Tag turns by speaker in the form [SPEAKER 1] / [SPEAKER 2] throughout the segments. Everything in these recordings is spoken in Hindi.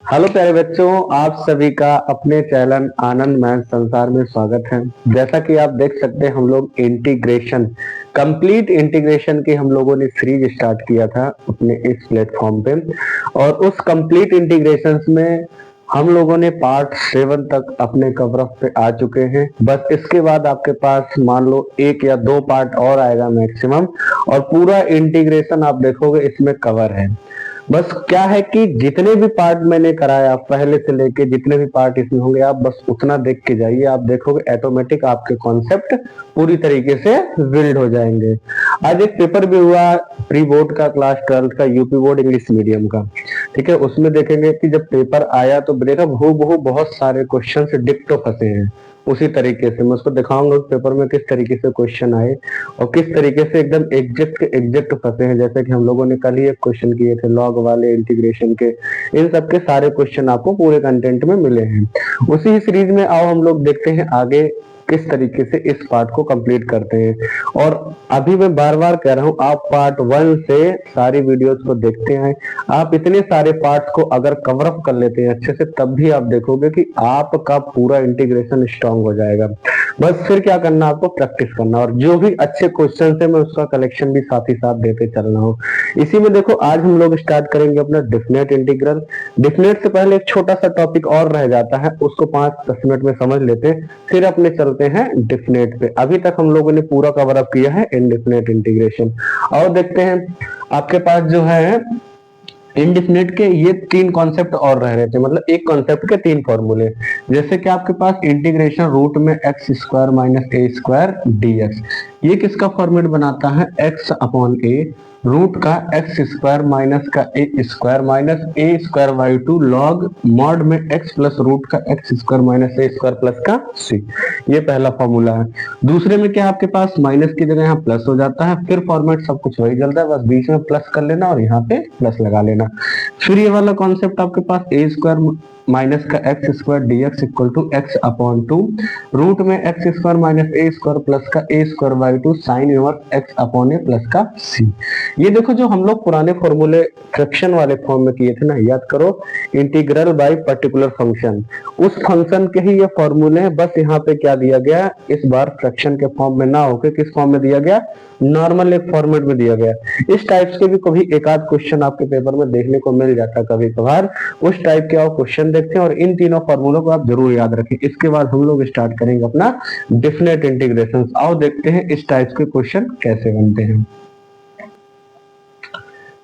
[SPEAKER 1] हेलो प्यारे बच्चों, आप सभी का अपने चैनल आनंद मैथ संसार में स्वागत है। जैसा कि आप देख सकते हैं, हम लोग इंटीग्रेशन कंप्लीट इंटीग्रेशन की हम लोगों ने सीरीज स्टार्ट किया था अपने इस प्लेटफॉर्म पे। और उस कंप्लीट इंटीग्रेशन में हम लोगों ने पार्ट 7 तक अपने कवर अप पे आ चुके हैं। बस इसके बाद आपके पास मान लो 1 या 2 पार्ट और आएगा मैक्सिमम, और पूरा इंटीग्रेशन आप देखोगे इसमें कवर है। बस क्या है कि जितने भी पार्ट मैंने कराया पहले से लेके जितने भी पार्ट इसमें होंगे, आप बस उतना देख के जाइए। आप देखोगे ऑटोमेटिक आपके कॉन्सेप्ट पूरी तरीके से बिल्ड हो जाएंगे। आज एक पेपर भी हुआ प्री बोर्ड का, क्लास 12 का, यूपी बोर्ड इंग्लिश मीडियम का। ठीक है, उसमें देखेंगे कि जब पेपर आया तो देखा हूबहू बहुत सारे क्वेश्चन से डिक्टो फंसे हैं। उसी तरीके से मैं उसको दिखाऊंगा पेपर में किस तरीके से क्वेश्चन आए और किस तरीके से एकदम एग्जैक्ट के एग्जैक्ट फंसे हैं। जैसे कि हम लोगों ने कल ही एक क्वेश्चन किए थे लॉग वाले इंटीग्रेशन के, इन सब के सारे क्वेश्चन आपको पूरे कंटेंट में मिले हैं। उसी सीरीज में आओ हम लोग देखते हैं आगे किस तरीके से इस पार्ट को कंप्लीट करते हैं। और अभी मैं बार बार कह रहा हूं, आप पार्ट 1 से सारी वीडियोस को देखते हैं। आप इतने सारे पार्ट्स को अगर कवर अप कर लेते हैं अच्छे से, तब भी आप देखोगे कि आपका पूरा इंटीग्रेशन स्ट्रांग हो जाएगा। बस फिर क्या करना, आपको प्रैक्टिस करना, और जो भी अच्छे क्वेश्चन है मैं उसका कलेक्शन भी साथ ही साथ देते चल रहा हूँ। इसी में देखो आज हम लोग स्टार्ट करेंगे अपना डेफिनेट इंटीग्रल। डेफिनेट से पहले एक छोटा सा टॉपिक और रह जाता है, उसको 5-10 मिनट में समझ लेते हैं, फिर अपने चलते हैं डेफिनेट पे। अभी तक हम लोगों ने पूरा कवर अप किया है इनडेफिनेट इंटीग्रेशन। और देखते हैं आपके पास जो है इनडिफिनिट के ये 3 कॉन्सेप्ट और रह रहे थे, मतलब एक कॉन्सेप्ट के 3 फॉर्मूले। जैसे कि आपके पास इंटीग्रेशन रूट में X square minus A square dx, ये किसका फॉर्मेट बनाता है, एक्स अपॉन ए रूट का एक्स स्क्वायर माइनस का A square minus A square by 2 log mod में एक्स प्लस रूट का X square minus A square plus का सी। ये पहला फॉर्मूला है। दूसरे में क्या आपके पास माइनस की जगह यहाँ प्लस हो जाता है, फिर फॉर्मेट सब कुछ वही चलता है, बस बीच में प्लस कर लेना और यहाँ पे प्लस लगा लेना। फिर ये वाला कॉन्सेप्ट आपके पास ए स्क्वायर माइनस का X square dx equal to X upon 2 root में X square minus A square plus का A square by 2 sine inverse X upon A plus का सी। ये देखो जो हम लोग पुराने फॉर्मूले फ्रैक्शन वाले फॉर्म में किए थे ना, याद करो, इंटीग्रल बाय पर्टिकुलर फंक्शन, उस फंक्शन के ही ये फॉर्मूले हैं। बस यहाँ पे क्या दिया गया, इस बार फ्रैक्शन के फॉर्म में ना होकर किस फॉर्म में दिया गया, नॉर्मल एक फॉर्मेट में दिया गया। इस टाइप के भी कभी एक आध क्वेश्चन आपके पेपर में देखने को मिल जाता कभी कभार, उस टाइप के आप क्वेश्चन देखते हैं और इन तीनों फॉर्मूलों को आप जरूर याद रखें। इसके बाद हम लोग स्टार्ट करेंगे अपना डेफिनेट इंटीग्रेशन। आओ देखते हैं इस टाइप के क्वेश्चन कैसे बनते हैं।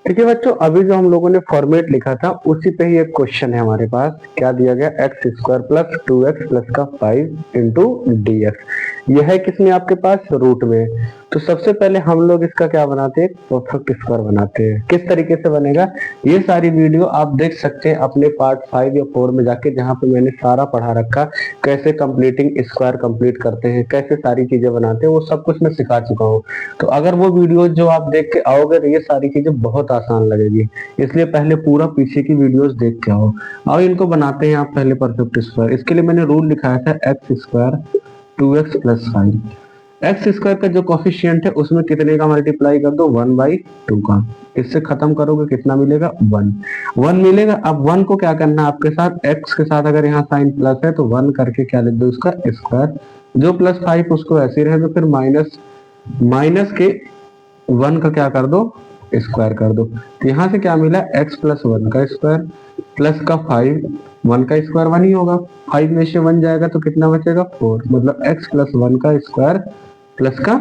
[SPEAKER 1] ठीक है बच्चों, अभी जो हम लोगों ने फॉर्मेट लिखा था उसी पे ही एक क्वेश्चन है हमारे पास। क्या दिया गया, x square plus 2x plus का 5 इंटू डी एक्स। यह है किसमें, आपके पास रूट में। तो सबसे पहले हम लोग इसका क्या बनाते हैं, परफेक्ट स्क्वायर बनाते हैं। किस तरीके से बनेगा, ये सारी वीडियो आप देख सकते हैं अपने पार्ट 5 या 4 में जाके, जहां पे मैंने सारा पढ़ा रखा, कैसे कंप्लीटिंग स्क्वायर कंप्लीट करते हैं, कैसे सारी चीजें बनाते हैं, वो सब कुछ मैं सिखा चुका हूँ। तो अगर वो वीडियो जो आप देख के आओगे तो ये सारी चीजें बहुत आसान लगेगी, इसलिए पहले पूरा पीछे की वीडियोस देख के आओ। और इनको बनाते हैं आप पहले परफेक्ट स्क्वायर। इसके लिए मैंने रूल लिखाया था x square 2x plus 5। X square का जो कोफिशिएंट है उसमें कितने का मल्टीप्लाई कर दो, 1/2 का। इससे खत्म करोगे कितना मिलेगा, 1 मिलेगा। अब 1 को क्या करना है आपके साथ, x के साथ अगर यहाँ साइन प्लस है तो 1 करके क्या लिख दो, उसका स्क्वायर। जो प्लस 5 उसको ऐसे ही रहे दो, फिर माइनस के 1 का क्या कर दो, स्क्वायर कर दो। तो यहाँ से क्या मिला, x प्लस 1 का स्क्वायर प्लस का 5, 1 का स्क्वायर 1 ही होगा, 5 में से 1 जाएगा तो कितना बचेगा, 4। मतलब x प्लस 1 का स्क्वायर प्लस का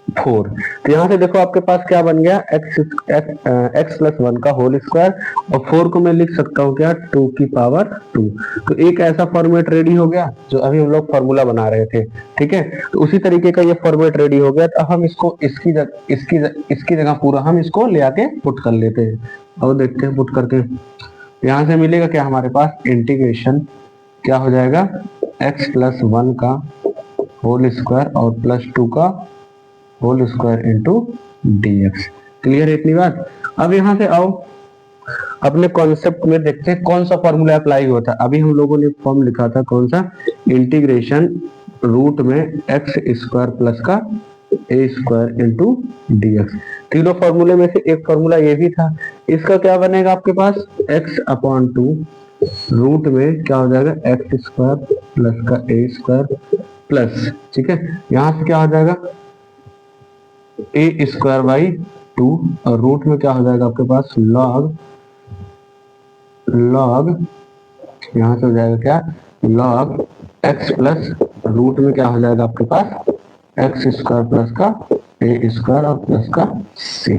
[SPEAKER 1] 4। तो यहाँ से देखो आपके पास क्या बन गया, x प्लस 1 का होल स्क्वायर, और 4 को मैं लिख सकता हूँ क्या, 2 की पावर 2। तो एक ऐसा फॉर्मेट रेडी हो गया जो अभी हम लोग फॉर्मूला बना रहे थे। ठीक है, तो उसी तरीके का ये फॉर्मेट रेडी हो गया। तो हम इसको इसकी जगह पूरा हम इसको ले आके पुट कर लेते हैं। और देखते हैं पुट करके यहाँ से मिलेगा क्या हमारे पास, इंटीग्रेशन क्या हो जाएगा, x प्लस 1 का होल स्क्वायर और प्लस 2 का whole square into dx। Clear है इतनी बात। अब यहाँ से आओ अपने कॉन्सेप्ट में देखते हैं कौन सा फॉर्मूला अप्लाई हुआ था। अभी हम लोगों ने फॉर्म लिखा था कौन सा, इंटीग्रेशन रूट में एक्स स्क्वायर प्लस का ए स्क्वायर इंटू dx। तीनों फॉर्मूले में से एक फॉर्मूला ये भी था। इसका क्या बनेगा आपके पास, x अपॉन 2 रूट में क्या हो जाएगा एक्स स्क्वायर प्लस का ए स्क्वायर प्लस, ठीक है, यहां से क्या हो जाएगा ए स्क्वायर बाई 2 और रूट में क्या हो जाएगा आपके पास लॉग यहां से हो जाएगा क्या लॉग एक्स प्लस रूट में क्या हो जाएगा आपके पास एक्स स्क्वायर प्लस का ए स्क्वायर और प्लस का सी।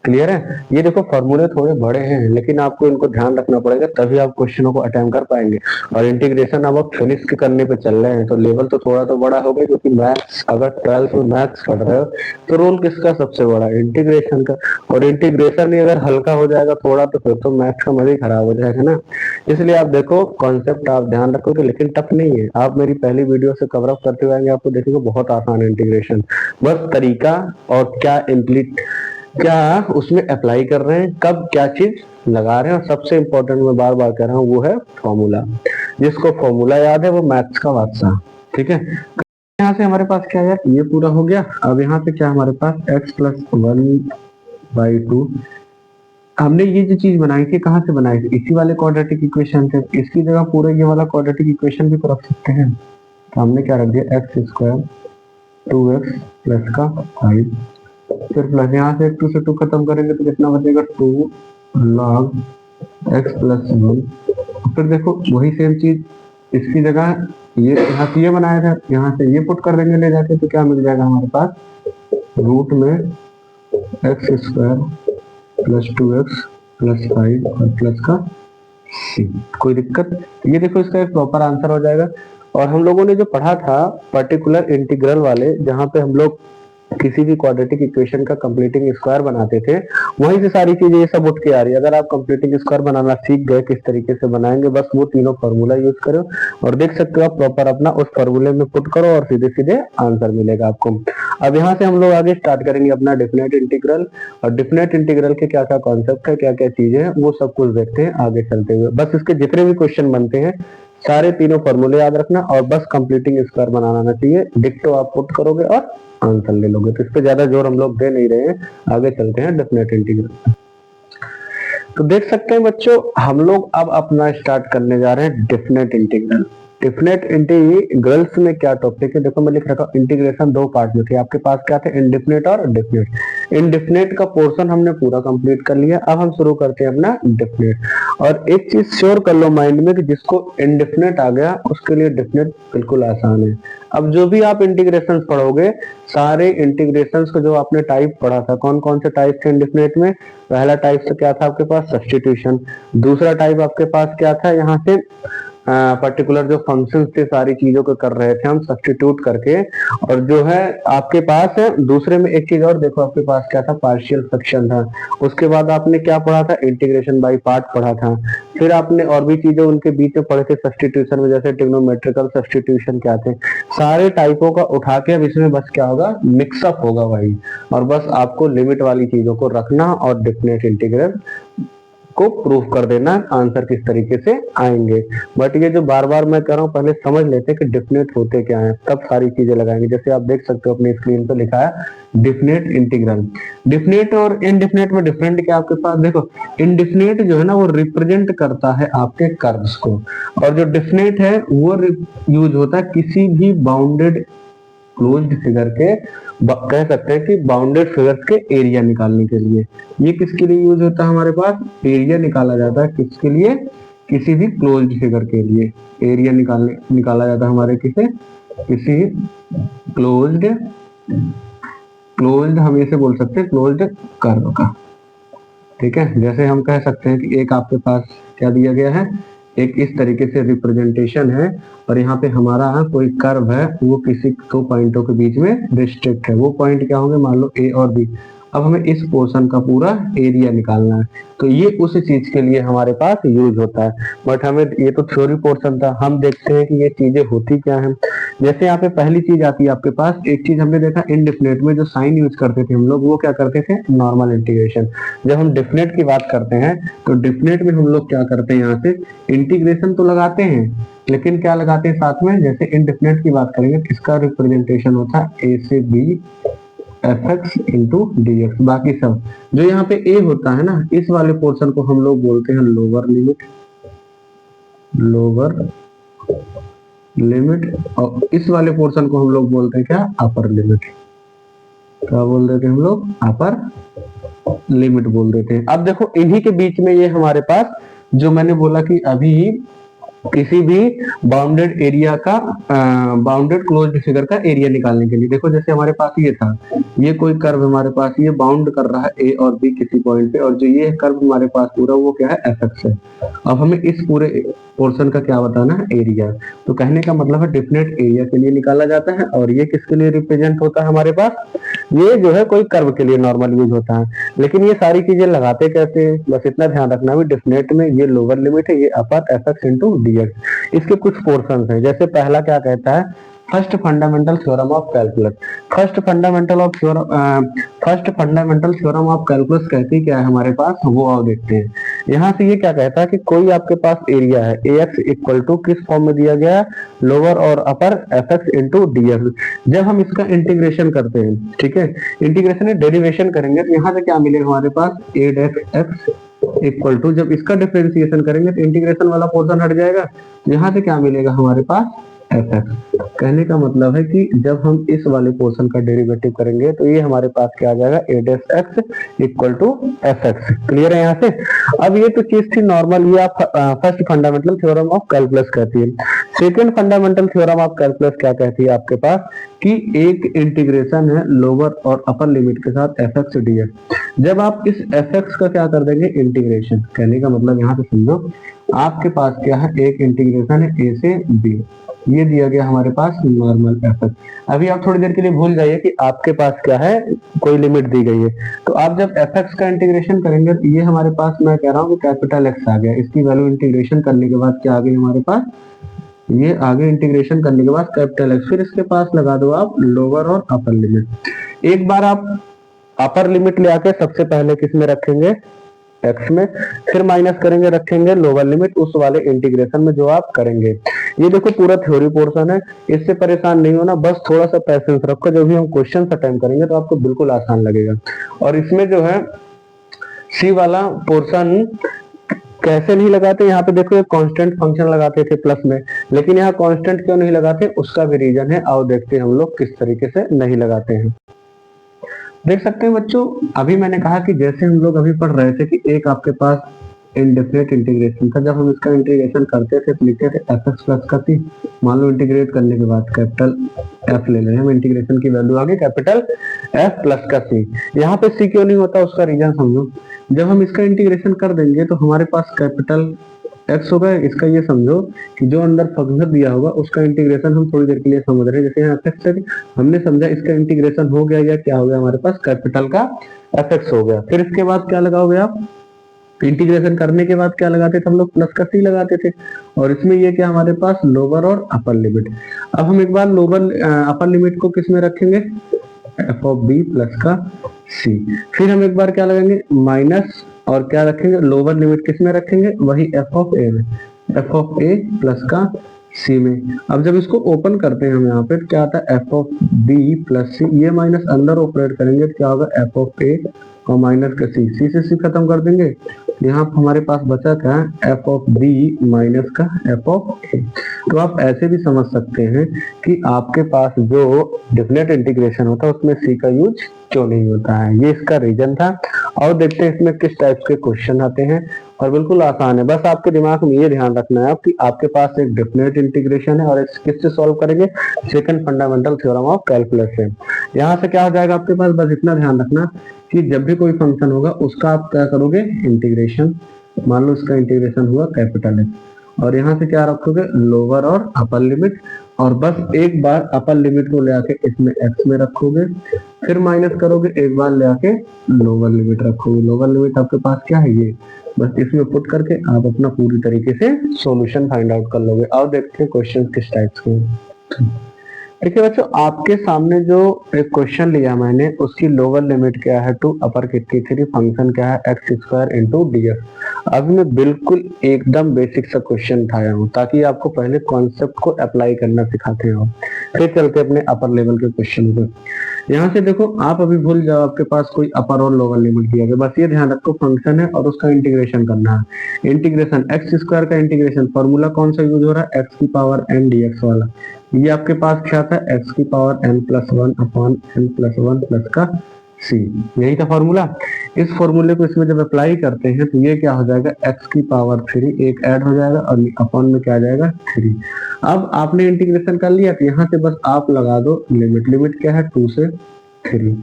[SPEAKER 1] क्लियर है? ये देखो फॉर्मूले थोड़े बड़े हैं लेकिन आपको इनको ध्यान रखना पड़ेगा तभी आप क्वेश्चनों को अटेम्प्ट कर पाएंगे। और इंटीग्रेशन अब आप फिनिश करने पे चल रहे हैं तो लेवल तो थोड़ा तो बड़ा होगा, क्योंकि मैथ्स अगर 12th में मैथ्स पढ़ रहे हो तो रोल किसका सबसे बड़ा इंटीग्रेशन का। और इंटीग्रेशन ही अगर हल्का हो जाएगा थोड़ा तो फिर तो मैथ्स का मजा ही खराब हो जाएगा ना। इसलिए आप देखो कॉन्सेप्ट आप ध्यान रखोगे लेकिन टफ नहीं है। आप मेरी पहली वीडियो से कवर अप करते हुए आएंगे आपको देखेंगे बहुत आसान है इंटीग्रेशन। बस तरीका और क्या उसमें अप्लाई कर रहे हैं, कब क्या चीज लगा रहे हैं, और सबसे इंपॉर्टेंट मैं बार बार कह रहा हूँ वो है फॉर्मूला। जिसको फॉर्मूला याद है वो मैथ्स का बादशाह। ठीक है, यहाँ से हमारे पास क्या है ये पूरा हो गया। अब यहाँ से क्या हमारे पास x प्लस 1/2 हमने ये जो चीज बनाई थी कहाँ से बनाई थी, इसी वाले क्वाड्रेटिक इक्वेशन से। इसकी जगह पूरे ये वाला क्वाड्रेटिक इक्वेशन भी तो रख सकते हैं। तो हमने क्या रख दिया एक्स स्क्वायर 2x प्लस का 5 फिर प्लस यहाँ से 2 से 2 खत्म करेंगे तो कितना बचेगा 2 log x प्लस 1। फिर देखो वही सेम चीज इसकी जगह ये यहाँ से ये बनाया था, यहाँ से ये पुट कर देंगे ले जाके तो क्या मिल जाएगा हमारे पास रूट में X square plus 2x plus 5 और प्लस का c। कोई दिक्कत? ये देखो इसका एक प्रॉपर आंसर हो जाएगा। और हम लोगों ने जो पढ़ा था पर्टिकुलर इंटीग्रल वाले जहाँ पे हम लोग किसी भी क्वाड्रेटिक इक्वेशन का कंप्लीटिंग स्क्वायर बनाते थे, वहीं से सारी चीजें ये सब उठ के आ रही है। अगर आप कंप्लीटिंग स्क्वायर बनाना सीख गए किस तरीके से बनाएंगे, बस वो तीनों फॉर्मूला यूज करो और देख सकते हो आप प्रॉपर अपना उस फॉर्मूले में पुट करो और सीधे सीधे आंसर मिलेगा आपको। अब यहाँ से हम लोग आगे स्टार्ट करेंगे अपना डेफिनेट इंटीग्रल। और डेफिनेट इंटीग्रल के क्या क्या कॉन्सेप्ट है, क्या क्या चीजें हैं, वो सब कुछ देखते हैं आगे चलते हुए। बस इसके जितने भी क्वेश्चन बनते हैं सारे तीनों फॉर्मूले याद रखना और बस कंप्लीटिंग स्क्वायर बनाना आना चाहिए। डिक्टो आप पुट करोगे और आंसर ले लोगे। तो इस पे ज्यादा जोर हम लोग दे नहीं रहे हैं, आगे चलते हैं डेफिनेट इंटीग्रल। तो देख सकते हैं बच्चों हम लोग अब अपना स्टार्ट करने जा रहे हैं डेफिनेट इंटीग्रल। डेफिनेट इंटीग्रल्स में क्या टॉपिक है, देखो मैं लिख रखा हूं इंटीग्रेशन दो पार्ट में थे आपके पास, क्या थे इंडेफिनेट और डेफिनेट। इंडेफिनेट का पोर्शन हमने पूरा कंप्लीट कर लिया, अब हम शुरू करते हैं अपना डेफिनेट। और एक चीज श्योर कर लो माइंड में कि जिसको इंडेफिनेट आ गया उसके लिए डेफिनेट बिल्कुल आसान है। अब जो भी आप इंटीग्रेशन पढ़ोगे सारे इंटीग्रेशन को जो आपने टाइप पढ़ा था, कौन कौन से टाइप थे इंडेफिनेट में, पहला टाइप से क्या था आपके पास सब्स्टिट्यूशन, दूसरा टाइप आपके पास क्या था यहाँ से पर्टिकुलर जो फंक्शंस थे सारी चीजों को कर रहे थे हम सब्स्टिट्यूट करके। और जो है आपके पास है दूसरे में एक चीज और देखो आपके पास क्या था पार्शियल फ्रैक्शन था। उसके बाद आपने क्या पढ़ा था इंटीग्रेशन बाय पार्ट पढ़ा था। फिर आपने और भी चीजें उनके बीच में पढ़े थे सब्स्टिट्यूशन में, जैसे ट्रिग्नोमेट्रिकल सब्स्टिट्यूशन क्या थे। सारे टाइपों का उठा के अब इसमें बस क्या होगा मिक्सअप होगा वही, और बस आपको लिमिट वाली चीजों को रखना और डेफिनेट इंटीग्रल को प्रूफ कर देना आंसर किस तरीके से आएंगे। बट ये जो बार बार मैं कह रहा हूँ पहले समझ लेते हैं कि डेफिनेट होते क्या हैं, तब सारी चीजें लगाएंगे। जैसे आप देख सकते हो अपनी स्क्रीन पे लिखा है डेफिनेट इंटीग्रल। डेफिनेट और इनडेफिनेट में डिफरेंट क्या आपके पास देखो, इनडेफिनेट जो है ना वो रिप्रेजेंट करता है आपके कर्व्स को, और जो डेफिनेट है वो यूज होता है किसी भी बाउंडेड क्लोज्ड फिगर के कह सकते हैं कि बाउंडेड फिगर्स के एरिया निकालने के लिए। ये किसके लिए यूज होता है हमारे पास, एरिया निकाला जाता है किसके लिए, किसी भी क्लोज्ड फिगर के लिए एरिया निकाला जाता है हमारे किसी क्लोज्ड हम इसे बोल सकते हैं क्लोज्ड कर्व का। ठीक है, जैसे हम कह सकते हैं कि एक आपके पास क्या दिया गया है, एक इस तरीके से रिप्रेजेंटेशन है और यहाँ पे हमारा कोई कर्व है वो किसी दो पॉइंटों के बीच में रिस्ट्रिक्ट है। वो पॉइंट क्या होंगे मान लो ए और बी। अब हमें इस पोर्शन का पूरा एरिया निकालना है, तो ये उस चीज के लिए हमारे पास यूज होता है। बट हमें ये तो थ्योरी पोर्शन था, हम देखते हैं कि ये चीजें होती क्या है। जैसे यहाँ पे पहली चीज आती है आपके पास, एक चीज हमने देखा इनडेफिनेट में जो साइन यूज करते थे हम लोग वो क्या करते थे नॉर्मल इंटीग्रेशन। जब हम डेफिनेट की बात करते हैं तो डेफिनेट में हम लोग क्या करते हैं, यहाँ से इंटीग्रेशन तो लगाते हैं लेकिन क्या लगाते हैं साथ में, जैसे इनडेफिनेट की बात करेंगे इसका रिप्रेजेंटेशन होता है ए से बी fx इंटू dx। बाकी सब जो यहाँ पे a होता है ना इस वाले पोर्शन को हम लोग बोलते हैं लोअर लिमिट, लोअर लिमिट, और इस वाले पोर्शन को हम लोग बोलते हैं क्या, अपर लिमिट। क्या बोल देते हैं हम लोग, अपर लिमिट बोल देते हैं। अब देखो इन्हीं के बीच में ये हमारे पास जो मैंने बोला कि अभी किसी भी बाउंडेड एरिया का बाउंडेड क्लोज्ड फिगर का एरिया निकालने के लिए, देखो जैसे हमारे पास ये था, ये कोई कर्व हमारे पास ये बाउंड कर रहा है ए और बी किसी पॉइंट पे, और जो ये कर्व हमारे पास पूरा वो क्या है, एफ एक्स है। अब हमें इस पूरे पोर्शन का क्या बताना है, एरिया। तो कहने का मतलब है डेफिनेट एरिया के लिए निकाला जाता है, और ये किसके लिए रिप्रेजेंट होता है हमारे पास, ये जो है कोई कर्व के लिए नॉर्मल यूज होता है। लेकिन ये सारी चीजें लगाते कैसे हैं, बस इतना ध्यान रखना भी डेफिनेट में ये लोअर लिमिट है, ये upper f x into d x. इसके कुछ पोर्शन है, जैसे पहला क्या कहता है, first fundamental theorem of calculus. First fundamental theorem of calculus कहती क्या है हमारे पास, वो आओ देखते हैं। यहाँ से ये क्या कहता है कि कोई आपके पास एरिया है, ए एक्स इक्वल टू किस फॉर्म में दिया गया है, लोअर और upper f x into d x. जब हम इसका इंटीग्रेशन करते हैं, ठीक है, इंटीग्रेशन डेरिवेशन करेंगे, तो यहाँ से क्या मिलेगा हमारे पास, ए डेफ एक्स इक्वल टू, जब इसका डिफरेंशिएशन करेंगे तो इंटीग्रेशन वाला पोर्शन हट जाएगा, यहाँ से क्या मिलेगा हमारे पास, एफ एक्स। कहने का मतलब है कि जब हम इस वाले पोर्शन का डेरिवेटिव करेंगे तो ये हमारे पास क्या आ जाएगा, a dash x equal to f x. Clear है यहाँ से। अब ये तो चीज थी नॉर्मल, ये आप first fundamental theorem of calculus कहती है। Second fundamental theorem of calculus क्या कहती है आपके पास, कि एक इंटीग्रेशन है लोअर और अपर लिमिट के साथ एफ एक्स डी एक्स। जब आप इस एफ एक्स का क्या कर देंगे, इंटीग्रेशन, कहने का मतलब यहाँ पे समझो आपके पास क्या है, एक इंटीग्रेशन है ए से बी, ये दिया गया हमारे पास नॉर्मल एफ एक्स। अभी आप थोड़ी देर के लिए भूल जाइए कि आपके पास क्या है, कोई लिमिट दी गई है। तो आप जब एफ एक्स का इंटीग्रेशन करेंगे तो ये हमारे पास, मैं कह रहा हूँ कि कैपिटल एक्स आ गया, इसकी वैल्यू इंटीग्रेशन करने के बाद क्या आ गई हमारे पास, ये आगे इंटीग्रेशन करने के बाद कैपिटल एक्स, फिर इसके पास लगा दो आप लोअर और अपर लिमिट। एक बार आप अपर लिमिट ले आके सबसे पहले किस में रखेंगे, एक्स में, फिर माइनस करेंगे, रखेंगे लोअर लिमिट उस वाले इंटीग्रेशन में जो आप करेंगे। ये देखो पूरा थ्योरी पोर्शन है, इससे परेशान नहीं होना, बस थोड़ा सा पैसेंस रखो, जब भी हम क्वेश्चन अटेम्प्ट करेंगे तो आपको बिल्कुल आसान लगेगा। और इसमें जो है सी वाला पोर्शन कैसे नहीं लगाते, यहाँ पे देखो एक कांस्टेंट फंक्शन लगाते थे प्लस में, लेकिन यहाँ कांस्टेंट क्यों नहीं लगाते, उसका भी रीजन है, आओ देखते हैं हम लोग किस तरीके से नहीं लगाते हैं। देख सकते हैं बच्चों, अभी मैंने कहा कि जैसे हम लोग अभी पढ़ रहे थे कि एक आपके पास इनडेफिनेट इंटीग्रेशन था, जब हम इसका इंटीग्रेशन करते थे तो लिखते थे एफ एक्स प्लस का सी। मान लो इंटीग्रेट करने के बाद कैपिटल एफ ले लें हम, इंटीग्रेशन की वैल्यू आ गई कैपिटल एफ प्लस का सी। यहाँ पे सी क्यों नहीं होता, उसका रीजन समझो। जब हम इसका इंटीग्रेशन कर देंगे तो हमारे पास कैपिटल एक्स होगा, इसका ये समझो कि जो अंदर फंक्शन दिया होगा उसका इंटीग्रेशन हम थोड़ी देर के लिए समझ रहे हैं। जैसे यहाँ एफ एक्स हमने समझा, इसका इंटीग्रेशन हो गया या क्या हो गया हमारे पास, कैपिटल का एफ एक्स हो गया। फिर इसके बाद क्या लगाओगे आप, इंटीग्रेशन करने के बाद क्या लगाते थे हम लोग, प्लस का सी लगाते थे, और इसमें ये क्या हमारे पास लोअर और अपर लिमिट। अब हम एक बार लोअर अपर लिमिट को किस में रखेंगे, एफ ऑफ बी प्लस का सी। फिर हम एक बार क्या लगाएंगे, माइनस, और क्या रखेंगे, लोअर लिमिट किस में रखेंगे, वही एफ ऑफ ए में, एफ ऑफ ए प्लस का सी में। अब जब इसको ओपन करते हैं हम यहाँ पे, क्या आता है, एफ ऑफ बी प्लस सी, ये माइनस अंदर ऑपरेट करेंगे तो क्या होगा, एफ ऑफ ए और माइनस का सी, सी से सी खत्म कर देंगे, यहाँ हमारे पास बचा क्या है, एफ ऑफ बी माइनस का एफ ऑफ ए। तो आप ऐसे भी समझ सकते हैं कि आपके पास जो डेफिनेट इंटीग्रेशन होता है उसमें सी का यूज क्यों नहीं होता है, ये इसका रीजन था। और देखते हैं इसमें किस टाइप के क्वेश्चन आते हैं, और बिल्कुल आसान है, बस आपके दिमाग में ये ध्यान रखना है कि आपके पास एक डेफिनेट इंटीग्रेशन है, और किससे सॉल्व करेंगे, second fundamental theorem of calculus से। यहाँ से क्या हो जाएगा आपके पास, बस इतना ध्यान रखना कि जब भी कोई फंक्शन होगा उसका आप क्या करोगे, इंटीग्रेशन, मान लो इसका इंटीग्रेशन हुआ कैपिटल एक्स, और यहाँ से क्या रखोगे, लोअर और अपर लिमिट, और बस एक बार अपर लिमिट को ले आके इसमें एक्स में रखोगे, फिर माइनस करोगे, एक बार ले आके लोअर लिमिट रखोगे। लोअर लिमिट आपके पास क्या है, ये बस इसमें पुट करके आप अपना पूरी तरीके से सॉल्यूशन फाइंड आउट कर लोगे। और देखते हैं क्वेश्चन किस टाइप के। देखिए बच्चों, आपके सामने जो एक क्वेश्चन लिया मैंने, उसकी लोअर लिमिट क्या है टू अपर कितनी थी, फंक्शन क्या है x square into d x. अभी मैं बिल्कुल एकदम बेसिक सा क्वेश्चन उठाया हूँ ताकि आपको पहले कॉन्सेप्ट को अप्लाई करना सिखाते हो, फिर चलते अपने अपर लेवल के क्वेश्चन पे। यहाँ से देखो, आप अभी भूल जाओ आपके पास कोई अपर और लोअर लिमिट दिया गया, बस ये ध्यान रखो फंक्शन है और उसका इंटीग्रेशन करना है। इंटीग्रेशन एक्स स्क्वायर का इंटीग्रेशन फॉर्मूला कौन सा यूज हो रहा है, एक्स की पावर एन डी एक्स वाला। ये आपके पास क्या था, एक्स की power N plus one upon N plus one plus का सी, यही था फॉर्मूला। इस फॉर्मूले को इसमें जब अप्लाई करते हैं तो ये क्या हो जाएगा, एक्स की पावर थ्री एक ऐड हो जाएगा और अपॉन में क्या आ जाएगा थ्री। अब आपने इंटीग्रेशन कर लिया तो यहाँ से बस आप लगा दो लिमिट। लिमिट क्या है, टू से थ्री।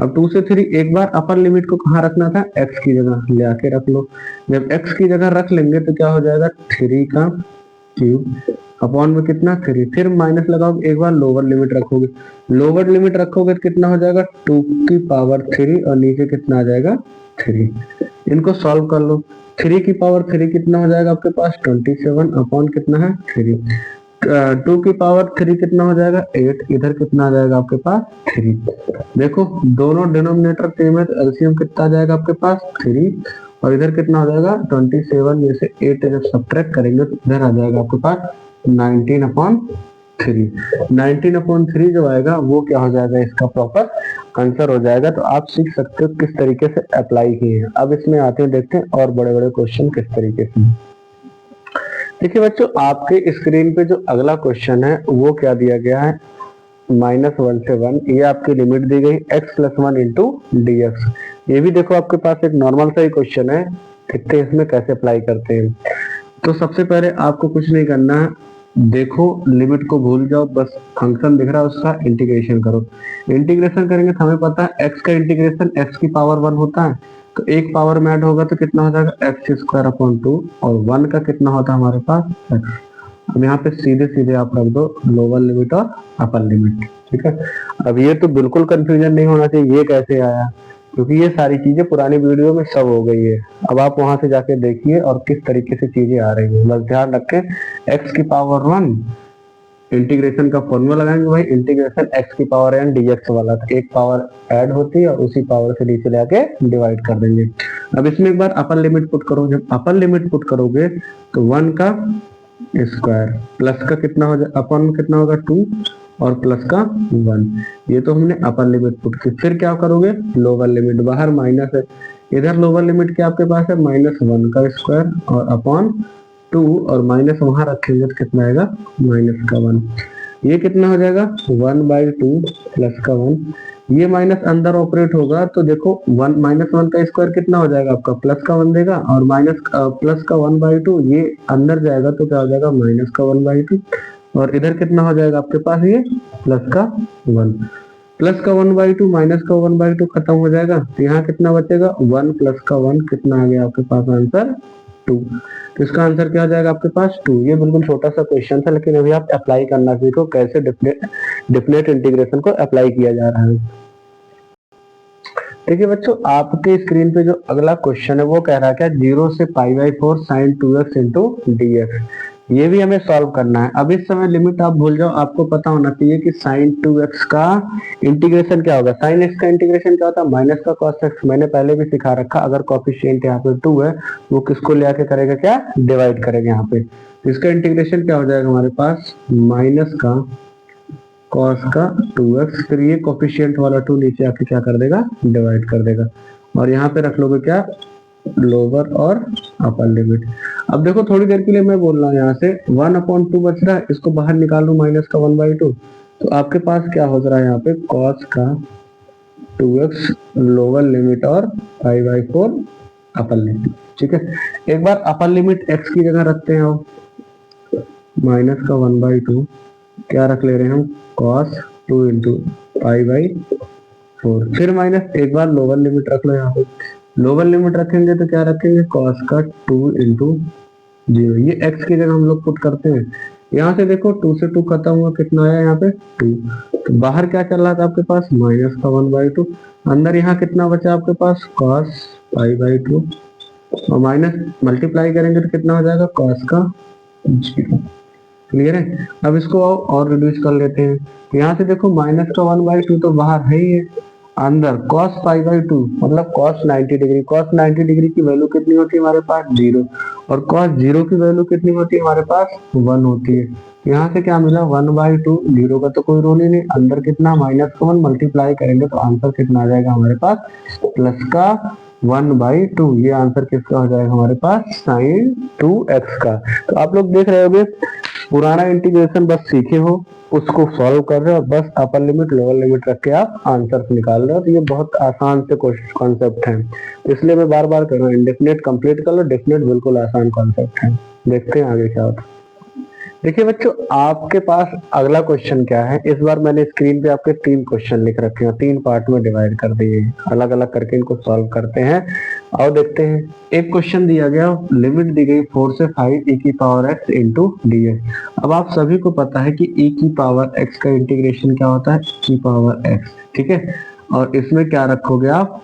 [SPEAKER 1] अब टू से थ्री, एक बार अपर लिमिट को कहाँ रखना था, एक्स की जगह ले आके रख लो। जब एक्स की जगह रख लेंगे तो क्या हो जाएगा, थ्री का क्यूब अपॉन में कितना थ्री, फिर माइनस लगाओगे, एक बार लोअर लिमिट रखोगे। लोअर लिमिट रखोगे तो कितना हो जाएगा, टू की पावर थ्री और नीचे कितना आ जाएगा थ्री। इनको सॉल्व कर लो। थ्री की पावर थ्री कितना हो जाएगा आपके पास, 27 अपॉन कितना है थ्री। टू की पावर थ्री कितना हो जाएगा, 8। इधर कितना आ जाएगा आपके पास थ्री। देखो दोनों डिनोमिनेटर सेम है तो एलसीएम कितना आ जाएगा आपके पास थ्री, और इधर कितना हो जाएगा 27 में से 8 जब सब्ट्रैक्ट करेंगे तो इधर आ जाएगा आपके पास 19 अपॉन थ्री। 19 अपॉन थ्री जो आएगा वो क्या हो जाएगा, इसका प्रॉपर आंसर हो जाएगा। तो आप सीख सकते हो किस तरीके से अप्लाई किए हैं। अब इसमें आते हैं, देखते हैं और बड़े बड़े क्वेश्चन किस तरीके से। देखिए बच्चों, आपके स्क्रीन पे जो अगला क्वेश्चन है वो क्या दिया गया है, -1 से 1, ये आपकी लिमिट दी गई x plus one into d x. ये भी देखो आपके पास एक नॉर्मल सा ही क्वेश्चन है, देखते हैं इसमें कैसे अप्लाई करते हैं। तो सबसे पहले आपको कुछ नहीं करना है, देखो लिमिट को भूल जाओ, बस फंक्शन दिख रहा है उसका इंटीग्रेशन करो। इंटीग्रेशन करेंगे तो हमें पता है x का इंटीग्रेशन x की पावर 1 होता है, तो एक पावर में ऐड होगा तो कितना हो जाएगा एक्स स्क्वायर अपॉन टू, और 1 का कितना होता है हमारे पास x। अब यहाँ पे सीधे सीधे आप रख दो लोअर लिमिट और अपर लिमिट, ठीक है। अब ये तो बिल्कुल कंफ्यूजन नहीं होना चाहिए ये कैसे आया, क्योंकि ये सारी चीजें पुरानी वीडियो में सब हो गई है। अब आप वहां से जाके देखिए और किस तरीके से चीजें आ रही है, बस ध्यान रखें एक्स की पावर 1, इंटीग्रेशन का फॉर्मूला लगाएंगे भाई, इंटीग्रेशन एक्स की पावर एन डीएक्स वाला, तो एक पावर ऐड होती है और उसी पावर से नीचे लेके डिवाइड कर देंगे। अब इसमें एक बार अपर लिमिट पुट करो, जब अपर लिमिट पुट करोगे तो 1 का स्क्वायर प्लस का कितना हो जाए, अपन में कितना होगा 2 और प्लस का 1। ये तो हमने अपर लिमिट पुट की। फिर क्या करोगे, लोअर लिमिट, बाहर माइनस है, इधर लोअर लिमिट क्या आपके पास है, -1 का स्क्वायर और अपॉन 2, और माइनस वहां रखेंगे तो कितना आएगा माइनस का 1। ये कितना हो जाएगा 1/2 प्लस का 1। ये माइनस अंदर ऑपरेट होगा तो देखो -1 का स्क्वायर कितना हो जाएगा आपका प्लस का 1 देगा, और माइनस प्लस का 1/2 ये अंदर जाएगा तो क्या हो जाएगा माइनस का 1/2, और इधर कितना हो जाएगा आपके पास ये प्लस का 1। प्लस का 1/2 माइनस का 1/2 खत्म हो जाएगा, तो यहाँ कितना बचेगा 1 प्लस का 1, कितना आ गया आपके पास आंसर 2। तो इसका आंसर क्या हो जाएगा आपके पास 2। ये बिल्कुल छोटा सा क्वेश्चन था, लेकिन अभी आप अप्लाई करना सीखो कैसे डिफिनेट इंटीग्रेशन को अप्लाई किया जा रहा है। देखिए बच्चों, आपके स्क्रीन पे जो अगला क्वेश्चन है वो कह रहा है क्या, 0 से π/4 sin 2x इंटू dx। ये भी हमें सॉल्व करना है। अब इस समय लिमिट आप भूल जाओ, आपको पता होना चाहिए कि sin 2x का इंटीग्रेशन क्या होगा। sin x का इंटीग्रेशन क्या होता है, माइनस का cos x। मैंने पहले भी सिखा रखा, अगर कोफिशिएंट यहाँ पे 2 है वो किसको ले आके करेगा, क्या डिवाइड करेगा यहाँ पे। तो इसका इंटीग्रेशन क्या हो जाएगा हमारे पास, माइनस का cos का 2x, फिर ये कोफिशिएंट वाला 2 नीचे आके क्या कर देगा, डिवाइड कर देगा, और यहाँ पे रख लोगे क्या, लोअर और अपर लिमिट। अब देखो थोड़ी देर के लिए मैं बोल रहा हूँ, यहाँ से 1/2 बच रहा है, इसको बाहर निकाल लूँ माइनस का 1/2, तो आपके पास क्या हो रहा है यहाँ पे cos का 2x लोअर लिमिट और π/4 अपर लिमिट, ठीक है। एक बार अपर लिमिट x की जगह रखते हैं, माइनस का 1/2 क्या रख ले रहे हैं हम, cos 2 इंटू π/4, फिर माइनस, एक बार लोअर लिमिट रख लो। यहाँ पे लोअर लिमिट रखेंगे तो क्या रखेंगे, cos का 2 इंटू 0, ये x की जगह हम लोग पुट करते हैं। यहाँ से देखो 2 से 2 खत्म हुआ, कितना आया यहाँ पे 2, तो बाहर क्या चल रहा था आपके पास माइनस का 1/2, अंदर यहाँ कितना बचा आपके पास cos π/2, और माइनस मल्टीप्लाई करेंगे तो कितना हो जाएगा cos का 0। क्लियर है। अब इसको और रिड्यूस कर लेते हैं। यहाँ से देखो माइनस का 1/2 तो बाहर है ही है, अंदर cos π/2 मतलब cos 90 डिग्री। cos 90 डिग्री की वैल्यू कितनी होती है हमारे पास 0, और cos 0 की वैल्यू कितनी होती है हमारे पास 1 होती है। यहाँ से क्या मिला 1/2, 0 का तो कोई रोल ही नहीं, अंदर कितना माइनस का 1 मल्टीप्लाई करेंगे तो आंसर कितना आ जाएगा हमारे पास प्लस का 1/2। ये आंसर किसका हो जाएगा हमारे पास sin 2x का। तो आप लोग देख रहे होगे पुराना इंटीग्रेशन बस सीखे हो, उसको सॉल्व कर रहे हो, बस अपर लिमिट लोअर लिमिट रख के आप आंसर निकाल रहे हो। तो ये बहुत आसान से कॉन्सेप्ट है, इसलिए मैं बार बार कर रहा हूँ। इंडेफिनेट कंप्लीट कर लो, डेफिनेट बिल्कुल आसान कॉन्सेप्ट है। देखते हैं आगे क्या होता है। देखिए बच्चों, आपके पास अगला क्वेश्चन क्या है। इस बार मैंने स्क्रीन पे आपके 3 क्वेश्चन लिख रखे हैं, 3 पार्ट में डिवाइड कर दिए हैं, अलग अलग करके इनको सॉल्व करते हैं। और देखते हैं, एक क्वेश्चन दिया गया, लिमिट दी गई 4 से 5 e की पावर x इंटू dx। अब आप सभी को पता है कि e की पावर x का इंटीग्रेशन क्या होता है, e की पावर x, ठीक है। और इसमें क्या रखोगे आप,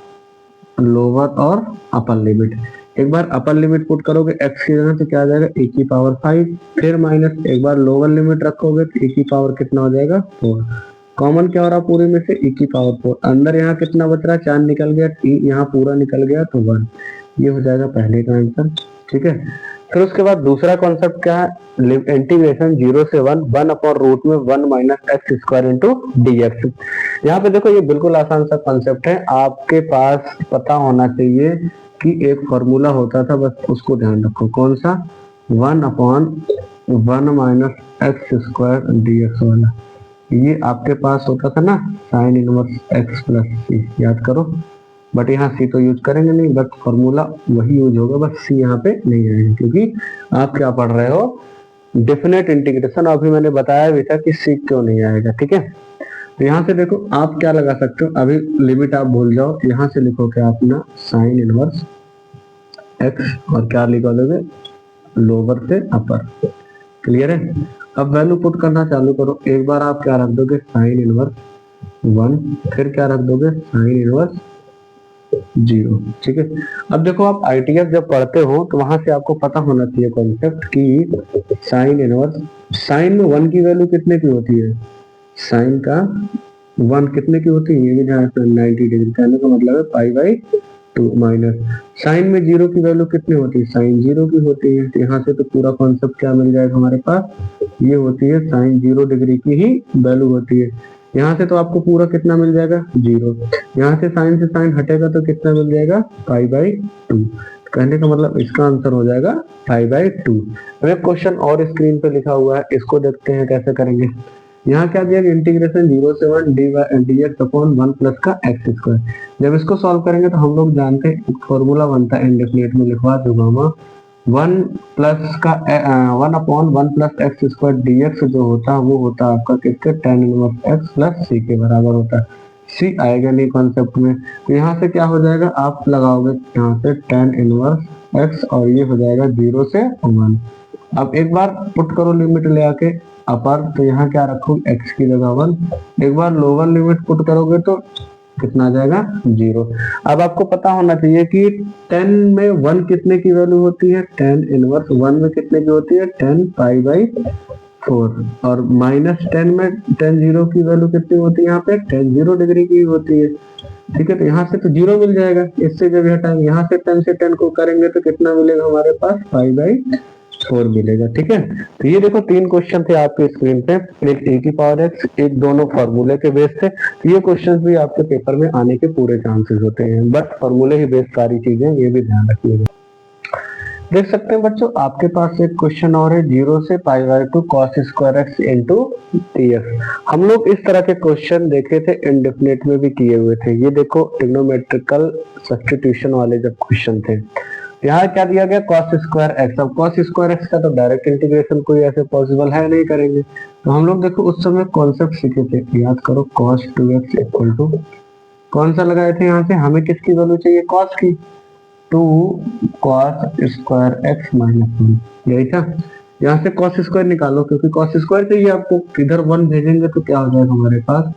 [SPEAKER 1] लोअर और अपर लिमिट। एक बार अपर लिमिट पुट करोगे x की जगह तो क्या आ जाएगा e की पावर 5, फिर माइनस एक बार लोअर लिमिट रखोगे तो e की पावर कितना हो जाएगा 4। कॉमन क्या हो रहा पूरे में से e की पावर 4, अंदर यहाँ कितना बच रहा है 4 निकल गया, यहाँ पूरा निकल गया तो 1। ये हो जाएगा पहले का आंसर, ठीक है। फिर उसके बाद दूसरा कॉन्सेप्ट क्या है, इंटीग्रेशन 0 से 1 अपॉन रूट में 1 minus x square into dx। यहाँ पे देखो ये बिल्कुल आसान सा कॉन्सेप्ट है, आपके पास पता होना चाहिए कि एक फॉर्मूला होता था, बस उसको ध्यान रखो। कौन सा, 1 upon 1 minus x square dx वाला। ये आपके पास होता था ना साइन इनवर्स x प्लस सी, याद करो। बट यहाँ सी तो यूज करेंगे नहीं, बट फॉर्मूला वही यूज होगा, बस सी यहाँ पे नहीं आएगा, क्योंकि आप क्या पढ़ रहे हो डेफिनेट इंटीग्रेशन। अभी मैंने बताया भी था कि सी क्यों नहीं आएगा, ठीक है। तो यहाँ से देखो आप क्या लगा सकते हो, अभी लिमिट आप भूल जाओ, यहाँ से लिखो क्या अपना साइन इनवर्स एक्स और क्या लिखो दोगे लोअर से अपर, क्लियर है। अब वैल्यू पुट करना चालू करो। एक बार आप क्या रख दोगे साइन इनवर्स 1, फिर क्या रख दोगे साइन इनवर्स 0, ठीक है। अब देखो आप ITF जब पढ़ते हो तो वहां से आपको पता होना चाहिए कॉन्सेप्ट कि साइन इनवर्स, साइन में 1 की वैल्यू कितने की होती है, साइन का 1 कितने की होती है, ये भी ध्यान रखना 90 डिग्री, कहने का मतलब है π/2 माइनस साइन में 0 की वैल्यू कितनी होती है, साइन 0 की होती है। तो यहाँ से तो पूरा कॉन्सेप्ट क्या मिल जाएगा हमारे पास, ये होती है साइन 0 डिग्री की ही वैल्यू होती है। यहाँ से तो आपको पूरा कितना मिल जाएगा 0, यहाँ से साइन हटेगा तो कितना मिल जाएगा π/2। कहने का मतलब इसका आंसर हो जाएगा π/2। अब एक क्वेश्चन और स्क्रीन पे लिखा हुआ है, इसको देखते हैं कैसे करेंगे। यहाँ क्या दिया इंटीग्रेशन 0 से 1 dx अपॉन 1 प्लस का एक्स स्क्वायर। जब इसको सॉल्व करेंगे तो हम लोग जानते हैं फॉर्मूला बनता है, इंडेफिनेट में लिखवा दूंगा मैं, 1 प्लस का 1 upon 1 plus x square dx जो होता है वो होता है आपका किसके tan inverse x plus c के बराबर होता है। c आएगा नहीं कॉन्सेप्ट में, तो यहाँ से क्या हो जाएगा आप लगाओगे यहाँ से tan इनवर्स x और ये हो जाएगा 0 से 1। अब एक बार पुट करो लिमिट ले आके अपर, तो यहाँ क्या रखो x की जगह 1। एक बार लोअर लिमिट पुट करोगे तो कितना आ जाएगा 0। अब आपको पता होना चाहिए कि 10 में 1 कितने की वैल्यू होती है, tan इनवर्स 1 में कितने की होती है tan π/4, और माइनस 10 में tan 0 की वैल्यू कितनी होती है, यहाँ पे tan 0 डिग्री की होती है, ठीक है। तो यहाँ से तो 0 मिल जाएगा, इससे जब हटाएंगे यहाँ से 10 से 10 को करेंगे तो कितना मिलेगा हमारे पास π/4 मिलेगा, ठीक है। तो ये देखो 3 क्वेश्चन थे आपके स्क्रीन पे, एक e की पावर x, एक दोनों फार्मूले के बेस थे। तो ये क्वेश्चन भी आपके पेपर में आने के पूरे चांसेस होते हैं, बट फार्मूले ही बेस सारी चीजें, ये भी ध्यान रखिएगा। देख सकते हैं बच्चों आपके पास एक क्वेश्चन और है, 0 से π/2 cos square x into dx। हम लोग इस तरह के क्वेश्चन देखे थे, इंडेफिनेट में भी किए हुए थे। ये देखो ट्रिग्नोमेट्रिकल सब्स्टिट्यूशन वाले जब क्वेश्चन थे, यहाँ क्या दिया गया cos स्क्वायर x। अब cos स्क्वायर x का तो डायरेक्ट इंटीग्रेशन कोई ऐसे पॉसिबल है नहीं करेंगे, तो हम लोग देखो उस समय कॉन्सेप्ट सीखे थे, याद करो cos 2x इक्वल टू कौन सा लगाए थे, यहाँ से हमें किसकी वैल्यू चाहिए cos की, 2 cos स्क्वायर x माइनस 1, यही था। यहाँ से cos स्क्वायर निकालो, क्योंकि cos स्क्वायर चाहिए आपको, इधर 1 भेजेंगे तो क्या हो जाएगा हमारे पास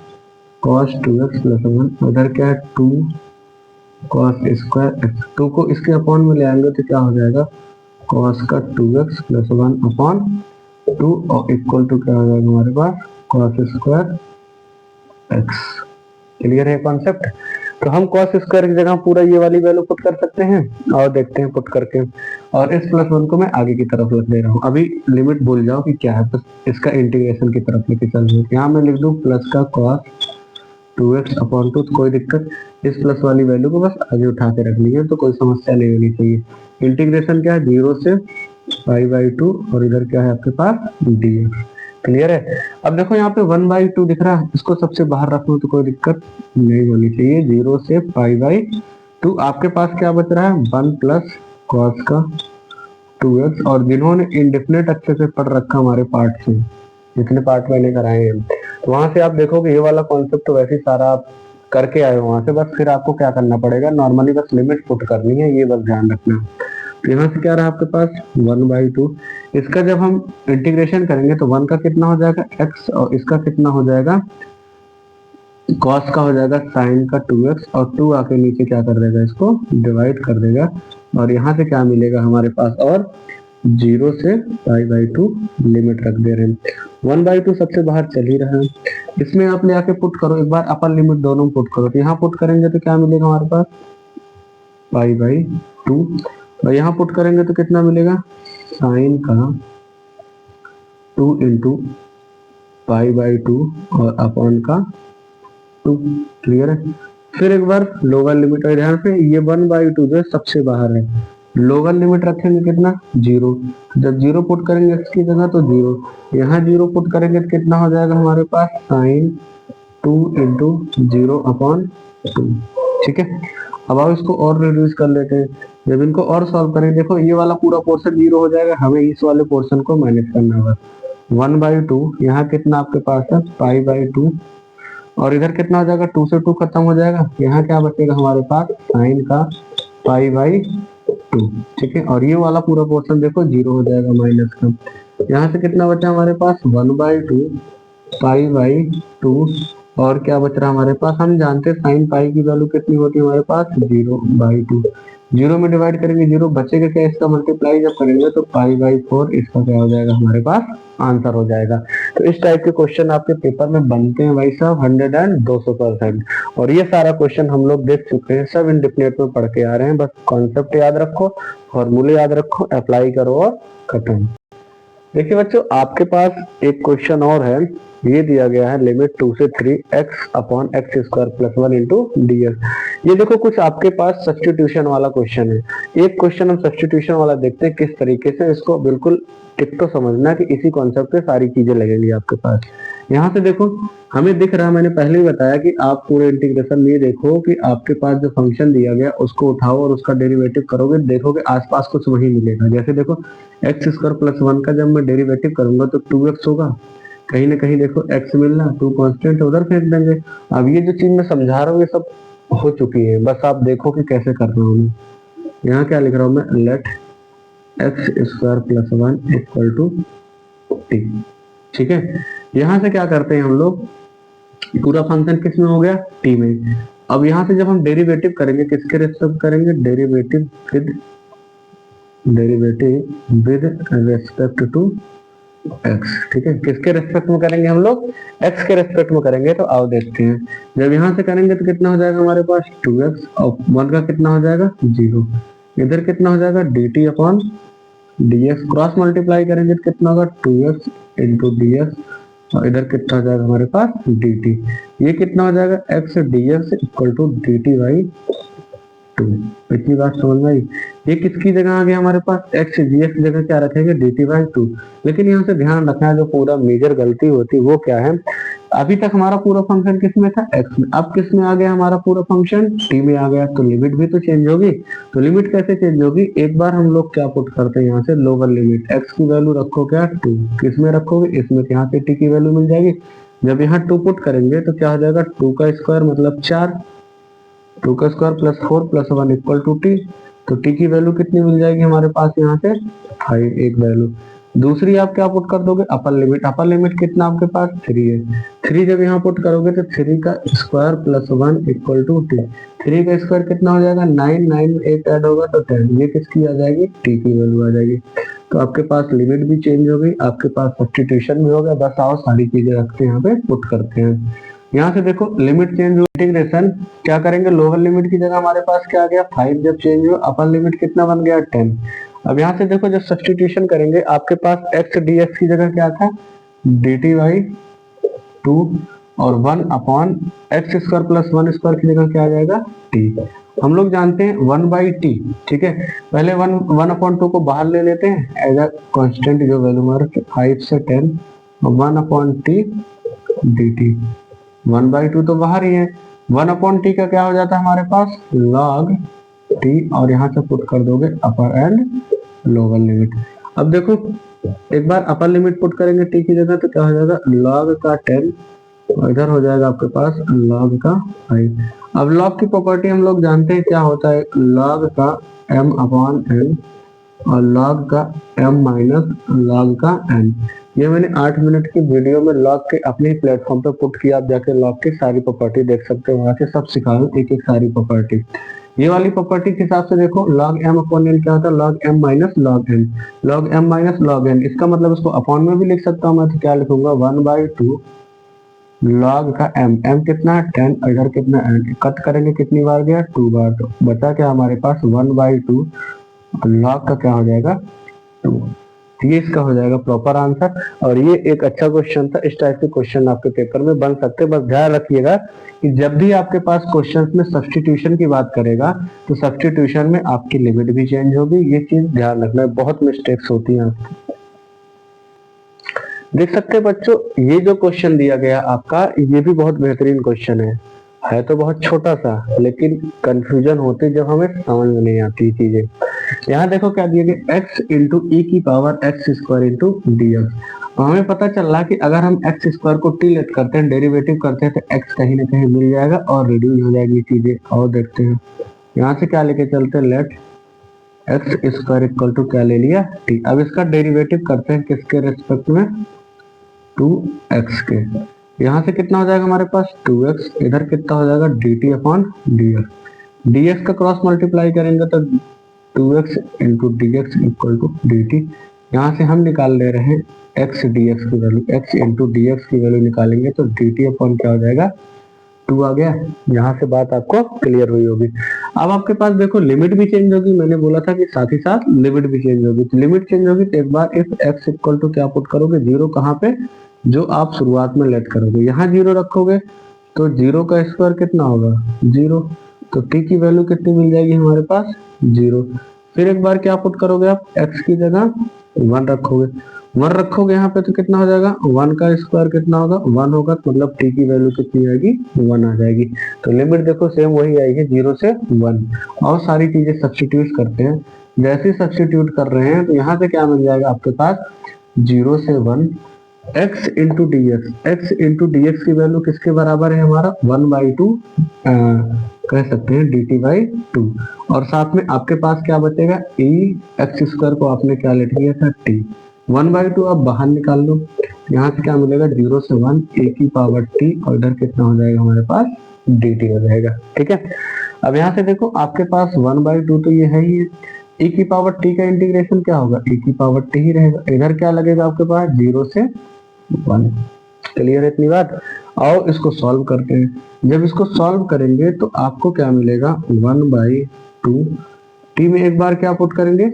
[SPEAKER 1] cos 2x प्लस 1, उधर क्या है 2 cos स्क्वायर x, 2 को इसके अपॉन में ले आएंगे तो क्या हो जाएगा cos का 2x प्लस 1 अपॉन 2 और इक्वल टू क्या हो जाएगा हमारे पास cos स्क्वायर x। क्लियर है कॉन्सेप्ट? तो हम cos स्क्वायर की जगह पूरा ये वाली वैल्यू पुट कर सकते हैं और देखते हैं पुट करके। और इस प्लस वन को मैं आगे की तरफ रख दे रहा हूँ, अभी लिमिट भूल जाओ कि क्या है, बस इसका इंटीग्रेशन की तरफ लेके चल रहे हैं। यहाँ मैं लिख दूँ प्लस का cos 2x अपॉन 2, कोई दिक्कत, इस प्लस वाली वैल्यू को बस आगे उठा के रख लीजिए तो कोई समस्या नहीं होनी चाहिए। इंटीग्रेशन क्या है 0 से π/2 और इधर क्या है आपके पास dx। क्लियर है? अब देखो यहाँ पे 1/2 दिख रहा है, इसको सबसे बाहर रखना तो कोई दिक्कत नहीं होनी चाहिए। 0 से π/2 आपके पास क्या बच रहा है 1 प्लस cos का 2x। और जिन्होंने इंडेफिनेट अच्छे से पढ़ रखा हमारे पार्ट से, जितने पार्ट मैंने कराए हैं, तो वहां से आप देखोगे ये वाला कॉन्सेप्ट तो वैसे ही सारा आप करके आए हो वहां से, बस फिर आपको क्या करना पड़ेगा, नॉर्मली बस लिमिट पुट करनी है, ये बस ध्यान रखना है। तो यहाँ से क्या रहा आपके पास 1/2, इसका जब हम इंटीग्रेशन करेंगे तो 1 का कितना हो जाएगा x और इसका कितना हो जाएगा cos का हो जाएगा sin का 2x और 2 आके नीचे क्या कर देगा इसको डिवाइड कर देगा। और यहाँ से क्या मिलेगा हमारे पास, और 0 से π/2 लिमिट रख दे रहे हैं। 1/2 सबसे बाहर चल ही रहा है, इसमें आप ले आके पुट करो एक बार, अपर लिमिट दोनों पुट करो, तो यहाँ पुट करेंगे तो क्या मिलेगा हमारे पास π/2 और यहाँ पुट करेंगे तो कितना मिलेगा साइन का 2 इंटू π/2 और अपॉन का 2। क्लियर है? फिर एक बार लोअर लिमिट, और ध्यान से ये 1/2 जो है सबसे बाहर है, लोअर लिमिट रखेंगे कितना 0, जब 0 पुट करेंगे x की जगह तो 0, यहाँ 0 पुट करेंगे तो कितना हो जाएगा हमारे पास साइन 2 इंटू 0 अपॉन 2। ठीक है, अब आप इसको और रिड्यूस कर लेते हैं, जब इनको और सॉल्व करेंगे देखो ये वाला पूरा पोर्शन 0 हो जाएगा, हमें इस वाले पोर्शन को मैनेज करना होगा। 1/2 यहाँ कितना आपके पास है π/2 और इधर कितना हो जाएगा 2 से 2 खत्म हो जाएगा, यहाँ क्या बचेगा हमारे पास साइन का π/2। ठीक है, और ये वाला पूरा पोर्शन देखो 0 हो जाएगा माइनस का, यहाँ से कितना बचा हमारे पास 1/2 π/2 और क्या बच रहा हमारे पास, हम जानते हैं साइन पाई की वैल्यू कितनी होती है हमारे पास 0/2, 0 में डिवाइड करेंगे 0 बचेगा क्या, इसका मल्टीप्लाई जब करेंगे तो π/4 इसका क्या हो जाएगा हमारे पास आंसर हो जाएगा। तो इस टाइप के क्वेश्चन आपके पेपर में बनते हैं भाई साहब 100 एंड 200%। और ये सारा क्वेश्चन हम लोग देख चुके हैं, सब इंडिपेंडेंट में पढ़ के आ रहे हैं, बस कॉन्सेप्ट याद रखो, फॉर्मूले याद रखो, अप्लाई करो और खत्म। देखिए बच्चों आपके पास एक क्वेश्चन और है, ये दिया गया है लिमिट 2 से 3 x upon x square plus 1 into dx। ये देखो कुछ आपके पास सब्स्टिट्यूशन वाला क्वेश्चन है, एक क्वेश्चन हम सब्स्टिट्यूशन वाला देखते हैं किस तरीके से, इसको बिल्कुल टिक तो समझना कि इसी कॉन्सेप्ट पे सारी चीजें लगेंगी आपके पास। यहाँ से देखो हमें दिख रहा है, मैंने पहले ही बताया कि आप पूरे इंटीग्रेशन में देखो कि आपके पास जो फंक्शन दिया गया उसको उठाओ और उसका डेरिवेटिव करोगे, देखोगे आसपास कुछ वही मिलेगा। जैसे देखो x स्क्वायर प्लस 1 का जब मैं डेरिवेटिव करूंगा तो 2x होगा, कहीं ना कहीं देखो x मिलना, 2 कांस्टेंट उधर फेंक देंगे। अब ये जो चीज मैं समझा रहा हूँ ये सब हो चुकी है, बस आप देखो कि कैसे कर रहा हूँ मैं। यहाँ क्या लिख रहा हूँ मैं, let x square plus 1 equal to t। ठीक है, यहाँ से क्या करते हैं हम लोग, पूरा फंक्शन किस में हो गया t में। अब यहाँ से जब हम डेरिवेटिव करेंगे किसके रेस्पेक्ट करेंगे, derivative with respect to x। ठीक है, किसके रेस्पेक्ट में करेंगे हम लोग, x के रेस्पेक्ट में करेंगे। तो आओ देखते हैं, जब यहाँ से करेंगे तो कितना हो जाएगा हमारे पास 2x और 1 का कितना हो जाएगा 0, इधर कितना हो जाएगा dt upon dx, cross multiply करेंगे तो कितना होगा 2x इंटू dx और इधर कितना हो जाएगा हमारे पास dt, ये कितना हो जाएगा x dx equal to dt by 2। इतनी बात समझ में आई। ये किसकी जगह आ गया हमारे पास, x dx की जगह क्या रखेंगे dt बाई 2। लेकिन यहाँ से ध्यान रखना है, जो पूरा मेजर गलती होती है वो क्या है, अभी तक हमारा पूरा फंक्शन किस में था x में, अब किस में आ गया हमारा पूरा फंक्शन t में आ गया, तो लिमिट भी तो चेंज होगी। तो लिमिट कैसे चेंज होगी, एक बार हम लोग क्या पुट करते हैं यहाँ से लोअर लिमिट, x की वैल्यू रखो क्या 2, किस में रखोगे इसमें, यहाँ से t की वैल्यू मिल जाएगी। जब यहाँ 2 पुट करेंगे तो क्या हो जाएगा 2 का स्क्वायर मतलब 4, 2 का square plus 4 plus 1 equal to t। तो t की वैल्यू कितनी मिल जाएगी हमारे पास यहाँ से 5 एक वैल्यू। दूसरी आप क्या पुट कर दोगे अपर लिमिट, अपर लिमिट कितना आपके पास 3 है, 3 जब यहाँ पुट करोगे तो 3 का square plus 1 equal to t, 3 का स्क्वायर कितना हो जाएगा 9, 9 में 8 ऐड होगा तो 10, ये किसकी आ जाएगी t की वैल्यू आ जाएगी। तो आपके पास लिमिट भी चेंज हो गई, आपके पास सब्स्टिट्यूशन भी हो गया। बस आओ सारी चीजें रखते हैं यहाँ पे पुट करते हैं। यहाँ से देखो लिमिट चेंज हुई, इंटीग्रेशन क्या करेंगे, लोअर लिमिट की जगह हमारे पास क्या आ गया 5, जब चेंज हुआ अपर लिमिट कितना बन गया 10। अब यहाँ से देखो जब सब्स्टिट्यूशन करेंगे आपके पास x dx की जगह क्या था dt बाई 2 और 1 upon x square plus 1 square की जगह क्या आ जाएगा t। हम लोग जानते हैं 1 बाई टी, ठीक है। पहले 1 अपॉन 2 को बाहर ले लेते हैं एज अ कांस्टेंट, जो वैल्यू हमारे 5 से 10, 1 upon T D T. 1 by 2 तो बाहर ही है, 1 अपॉन टी का क्या हो जाता है हमारे पास log टी, और यहाँ से पुट कर दोगे अपर एंड लोअर लिमिट। अब देखो एक बार अपर लिमिट पुट करेंगे टी की जगह तो क्या हो जाएगा log का 10 और इधर हो जाएगा आपके पास log का 5। अब log की प्रॉपर्टी हम लोग जानते हैं क्या होता है, log का m अपॉन n और log का m माइनस log का n। ये मैंने 8 मिनट की वीडियो में log के अपने ही प्लेटफॉर्म पे पुट किया, आप जाके log की सारी प्रॉपर्टी देख सकते हो, वहां से सब सिखा रहा हूँ एक एक सारी प्रॉपर्टी। ये वाली प्रॉपर्टी के हिसाब से देखो log m अपॉन n क्या होता है log m minus log n, log m minus log n। इसका मतलब इसको अपॉन में भी लिख सकता हूँ मैं, तो क्या लिखूंगा 1 बाई 2 log का m कितना है 10, इधर कितना n, कट करेंगे कितनी बार गया 2 बार, तो बचा क्या हमारे पास 1 बाई 2 log का क्या हो जाएगा 2। ये इसका हो जाएगा प्रॉपर आंसर। और ये एक अच्छा क्वेश्चन था, इस टाइप के क्वेश्चन आपके पेपर में बन सकते हैं। बस ध्यान रखिएगा कि जब भी आपके पास क्वेश्चंस में सब्स्टिट्यूशन की बात करेगा तो सब्स्टिट्यूशन में आपकी लिमिट भी चेंज होगी, ये चीज ध्यान रखना है, बहुत मिस्टेक्स होती हैं। देख सकते हैं बच्चों ये जो क्वेश्चन दिया गया आपका, ये भी बहुत बेहतरीन क्वेश्चन है तो बहुत छोटा सा, लेकिन कंफ्यूजन होती जब हमें समझ में नहीं आती चीजें। यहाँ देखो क्या दिया गया x इंटू ई की power x square into d x. हमें पता चल रहा कि अगर हम एक्स स्क्वायर को टी लेट करते हैं, डेरिवेटिव करते हैं, तो x कहीं ना कहीं मिल जाएगा और रिड्यूस हो जाएगी चीजें। और देखते हैं यहाँ से क्या लेके चलते हैं, let x square equal to क्या ले लिया टी। अब इसका डेरिवेटिव करते हैं किसके रेस्पेक्ट में 2x के। यहाँ से कितना हो जाएगा हमारे पास 2x, इधर कितना हो जाएगा dt अपॉन dx। dx का क्रॉस मल्टीप्लाई करेंगे तो 2x into dx equal to dt। यहाँ से हम निकाल ले रहे हैं x dx की वैल्यू, x इंटू dx की वैल्यू निकालेंगे तो dt अपॉन क्या हो जाएगा 2 आ गया। यहाँ से बात आपको क्लियर हुई होगी। अब आपके पास देखो लिमिट भी चेंज होगी, मैंने बोला था कि साथ ही साथ लिमिट भी चेंज होगी। तो लिमिट चेंज होगी तो एक बार इफ x इक्वल टू क्या पुट करोगे, जीरो कहाँ पे, जो आप शुरुआत में लेट करोगे, यहाँ जीरो रखोगे तो जीरो का स्क्वायर कितना होगा 0, तो t की वैल्यू कितनी मिल जाएगी हमारे पास 0। फिर एक बार क्या पुट करोगे आप, x की जगह 1 रखोगे, 1 रखोगे यहाँ पे तो कितना हो जाएगा 1 का स्क्वायर कितना होगा 1 होगा, तो मतलब t की वैल्यू कितनी आएगी 1 आ जाएगी। तो लिमिट देखो सेम वही आएगी 0 से 1। और सारी चीजें सब्स्टिट्यूट करते हैं, जैसे सब्स्टिट्यूट कर रहे हैं तो यहाँ से क्या मिल जाएगा आपके पास 0 से 1 x into d x. X into d x की वैल्यू किसके बराबर है हमारा 1 बाई 2 कह सकते हैं dt बाई 2। और साथ में आपके पास क्या बचेगा e एक्स स्क्वायर को आपने क्या लेट लिया था t, 1 बाई 2 आप बाहर निकाल लो, यहाँ से क्या मिलेगा 0 से 1 a की पावर t और इधर कितना हो जाएगा हमारे पास dt हो जाएगा, ठीक है। अब यहाँ से देखो आपके पास 1 बाई 2 तो ये है ही है, e की पावर t का इंटीग्रेशन क्या होगा e की पावर t ही रहेगा, इधर क्या लगेगा आपके पास 0 से 1। क्लियर है इतनी बात। आओ इसको सॉल्व करते हैं। जब इसको सॉल्व करेंगे तो आपको क्या मिलेगा 1 बाई 2, टी में एक बार क्या पुट करेंगे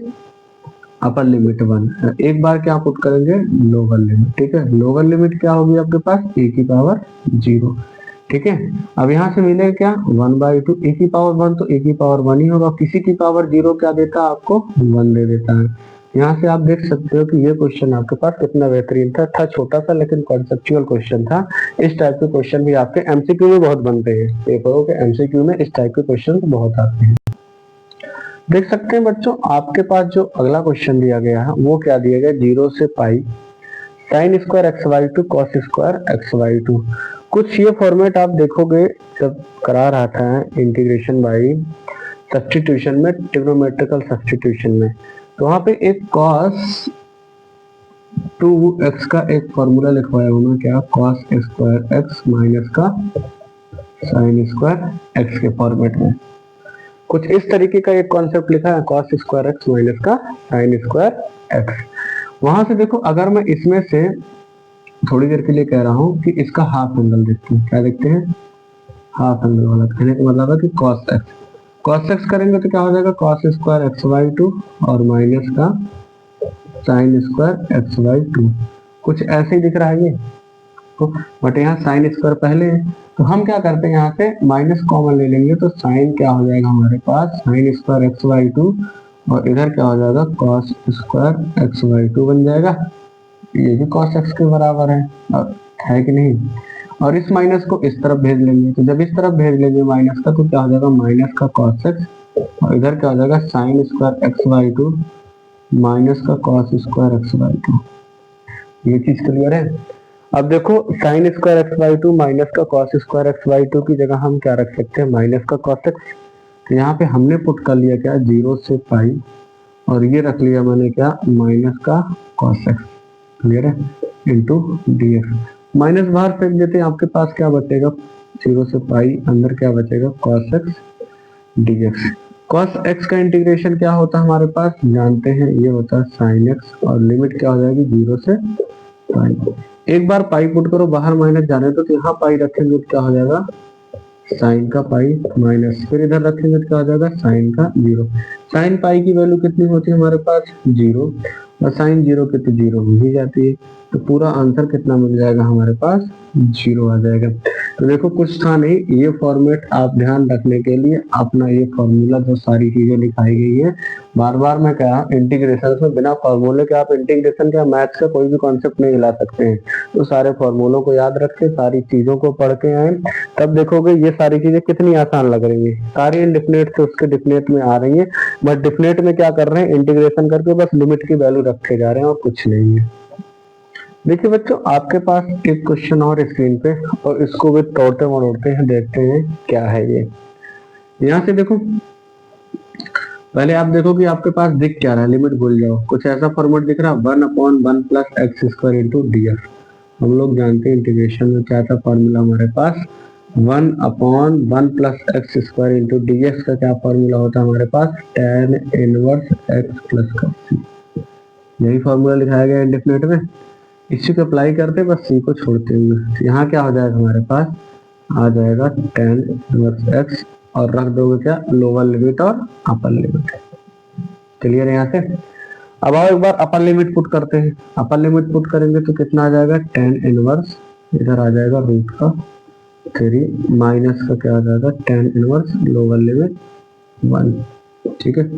[SPEAKER 1] अपर लिमिट 1, एक बार क्या पुट करेंगे लोअर लिमिट, ठीक है। लोअर लिमिट क्या होगी आपके पास ए की पावर 0, ठीक है। अब यहाँ से मिलेगा क्या 1 बाई 2, ए की पावर 1 तो ए की पावर 1 ही होगा, किसी की पावर 0 क्या देता है आपको 1 दे देता है। यहाँ से आप देख सकते हो कि ये क्वेश्चन आपके पास कितना बेहतरीन था छोटा सा लेकिन कॉन्सेप्चुअल क्वेश्चन था। इस टाइप के क्वेश्चन भी आपके एमसीक्यू में बहुत बनते हैं, पेपरों के एमसीक्यू में इस टाइप के क्वेश्चन बहुत आते हैं। देख सकते हैं बच्चों आपके पास जो अगला क्वेश्चन दिया गया है वो क्या दिया गया 0 से pi sine square x by two cos square x by two. कुछ ये फॉर्मेट आप देखोगे जब करा रहा था इंटीग्रेशन बाई सब्स्टिट्यूशन में, ट्रिग्नोमेट्रिकल सब्स्टिट्यूशन में, तो वहां पे एक cos 2x का एक फॉर्मूला लिखवाया हूँ क्या cos स्क्वायर एक्स माइनस का साइन स्क्वायर एक्स के फॉर्मेट में। कुछ इस तरीके का एक कॉन्सेप्ट लिखा है cos स्क्वायर एक्स माइनस का साइन स्क्वायर एक्स। वहां से देखो, अगर मैं इसमें से थोड़ी देर के लिए कह रहा हूँ कि इसका हाफ एंगल देखते हैं, क्या देखते हैं, हाफ एंगल वाला। कहने का मतलब है कि कॉस एक्स करेंगे तो क्या हो जाएगा, cos square x by two और माइनस का sign square x by to. कुछ ऐसे ही दिख रहा है ये तो, बट यहाँ साइन स्क्वायर पहले है, तो हम क्या करते हैं, यहाँ से माइनस कॉमन ले लेंगे तो साइन क्या हो जाएगा हमारे पास, sine square x by two, और इधर क्या हो जाएगा, cos square x by two बन जाएगा। ये भी कॉस एक्स के बराबर है कि नहीं। और इस माइनस को इस तरफ भेज लेंगे, तो जब इस तरफ भेज लेंगे माइनस का, तो क्या हो जाएगा, माइनस का कॉस एक्स, और इधर क्या हो जाएगा, sine square x by two minus का cos square x by two. ये चीज क्लियर है। अब देखो, sine square x by two minus का cos square x by two की जगह हम क्या रख सकते हैं, माइनस का कॉस एक्स। तो यहाँ पे हमने पुट कर लिया क्या, 0 से पाई, और ये रख लिया मैंने क्या, माइनस का कॉस एक्स, क्लियर है, इंटू डी एक्स। माइनस बाहर फेंक देते हैं, आपके पास क्या बचेगा, 0 से पाई, अंदर क्या बचेगा, cos x D x. Cos x का इंटीग्रेशन क्या होता है हमारे पास, जानते हैं, ये होता है साइन एक्स, और लिमिट क्या हो जाएगी, 0 से पाई। एक बार पाई पुट करो, बाहर माइनस जाने तो यहाँ पाई रखेंगे तो क्या हो जाएगा, साइन का पाई माइनस, फिर इधर रखेंगे तो क्या हो जाएगा, साइन का 0। साइन पाई की वैल्यू कितनी होती है हमारे पास, 0, और साइन 0 की तो 0 हो ही जाती है, तो पूरा आंसर कितना मिल जाएगा हमारे पास, 0 आ जाएगा। तो देखो, कुछ था नहीं, ये फॉर्मेट आप ध्यान रखने के लिए अपना ये फॉर्मूला जो सारी चीजें लिखाई गई है, बार बार मैं कह रहा हूँ, इंटीग्रेशन में बिना फॉर्मूले के आप इंटीग्रेशन का मैथ्स का कोई भी कॉन्सेप्ट नहीं हिला सकते हैं। तो सारे फॉर्मूलों को याद रख के, सारी चीजों को पढ़ के आए, तब देखोगे ये सारी चीजें कितनी आसान लग रही है। सारी इंडिफिनिट से उसके डिफिनिट में आ रही है, बट डिफिनिट में क्या कर रहे हैं, इंटीग्रेशन करके बस लिमिट की वैल्यू रखे जा रहे हैं और कुछ नहीं है। देखिए बच्चों, आपके पास एक क्वेश्चन और स्क्रीन पे, और इसको भी तोड़ते मरोड़ते हैं, देखते हैं क्या है ये। यहाँ से देखो, पहले आप देखो कि आपके पास दिख क्या रहा है, लिमिट भूल जाओ, कुछ ऐसा फॉर्मेट दिख रहा है, 1/1 plus x square into d x. हम लोग जानते हैं इंटीग्रेशन में क्या था फॉर्मूला हमारे पास, 1/1 plus x square into d x का क्या फॉर्मूला होता है हमारे पास, tan इनवर्स एक्स प्लस का सी। यही फॉर्मूला लिखाया गया इंडेफिनेट में, इसी को अप्लाई करते बस सी को छोड़ते हुए। यहाँ क्या हो जाएगा हमारे पास, आ जाएगा tan इनवर्स एक्स, और रख दोगे क्या, लोअर लिमिट और अपर लिमिट। क्लियर है यहाँ से। अब आओ एक बार अपर लिमिट पुट करते हैं। अपर लिमिट पुट करेंगे तो कितना आ जाएगा, tan इनवर्स, इधर आ जाएगा रूट का 3 माइनस का क्या आ जाएगा, tan इनवर्स लोअर लिमिट 1। ठीक है,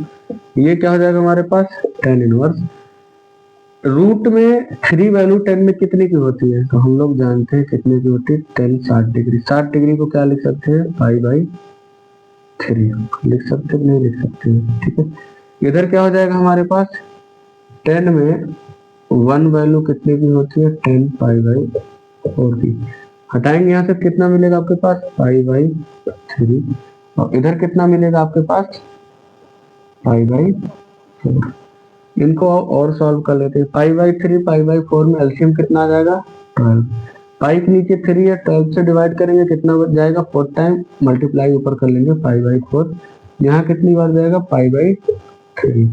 [SPEAKER 1] ये क्या हो जाएगा हमारे पास, tan इनवर्स रूट में 3 वैल्यू 10 में कितने की होती है, तो हम लोग जानते हैं कितने की होती है, 10 60 डिग्री। 60 डिग्री को क्या लिख सकते हैं, पाई बाई 3 लिख सकते हैं, नहीं लिख सकते हैं। ठीक है, इधर क्या हो जाएगा हमारे पास, 10 में 1 वैल्यू कितने की होती है, 10 पाई बाई 4 की। हटाएंगे यहाँ से कितना मिलेगा आपके पास, पाई बाई 3, और इधर कितना मिलेगा आपके पास, पाई बाई 4। इनको और सॉल्व कर लेते हैं। पाई बाई 3 पाई बाई 4 में एलसीएम कितना आ जाएगा, 12। पाई के नीचे 3 है, 12 से डिवाइड करेंगे कितना बच जाएगा, 4 टाइम मल्टीप्लाई ऊपर कर लेंगे, पाई बाई 4। यहाँ कितनी बार जाएगा, पाई बाई 3।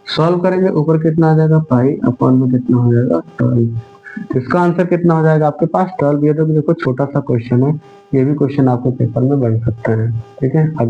[SPEAKER 1] सॉल्व करेंगे, ऊपर कितना आ जाएगा, पाई अपॉन में कितना हो जाएगा, 12। इसका आंसर कितना हो जाएगा आपके पास, 12। ये तो देखो छोटा सा क्वेश्चन है, ये भी क्वेश्चन आपके पेपर में बन सकता है। ठीक है, अब